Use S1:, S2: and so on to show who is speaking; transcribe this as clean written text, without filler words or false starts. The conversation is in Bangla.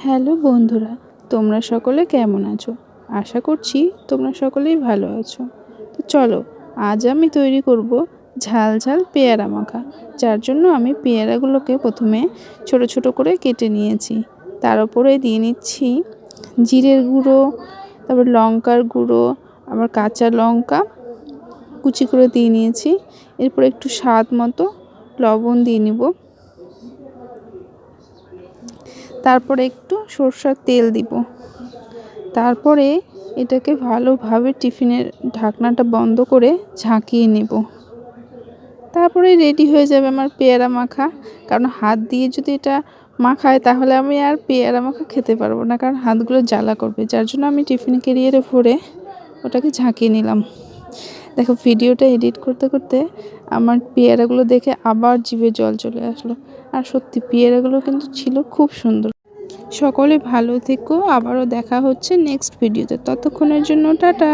S1: হ্যালো বন্ধুরা, তোমরা সকলে কেমন আছো? আশা করছি তোমরা সকলেই ভালো আছো। তো চলো, আজ আমি তৈরি করব ঝাল ঝাল পেয়ারা মাখা। যার জন্য আমি পেয়ারাগুলোকে প্রথমে ছোট ছোট করে কেটে নিয়েছি। তার উপরে দিয়ে নিচ্ছি জিরের গুঁড়ো, তারপর লঙ্কার গুঁড়ো, আবার কাঁচা লঙ্কা কুচি করে দিয়ে নিয়েছি। এরপর একটু স্বাদ মতো লবণ দিয়ে নিব। তারপরে একটু সরষের তেল দিব। তারপরে এটাকে ভালোভাবে টিফিনের ঢাকনাটা বন্ধ করে ঝাঁকিয়ে নেব। তারপরে রেডি হয়ে যাবে আমার পেয়ারা মাখা। কারণ হাত দিয়ে যদি এটা মাখায় তাহলে আমি আর পেয়ারা মাখা খেতে পারবো না, কারণ হাতগুলো জ্বালা করবে। যার জন্য আমি টিফিন ক্যারিয়ারে ভরে ওটাকে ঝাঁকিয়ে নিলাম। দেখো, ভিডিওটা এডিট করতে করতে আমার পেয়ারাগুলো দেখে আবার জিভে জল চলে আসলো। আর সত্যি পেয়ারাগুলো কিন্তু ছিল খুব সুন্দর। সকলে ভালো থেকো, আবারও দেখা হচ্ছে নেক্সট ভিডিওতে। ততক্ষণের জন্য টাটা।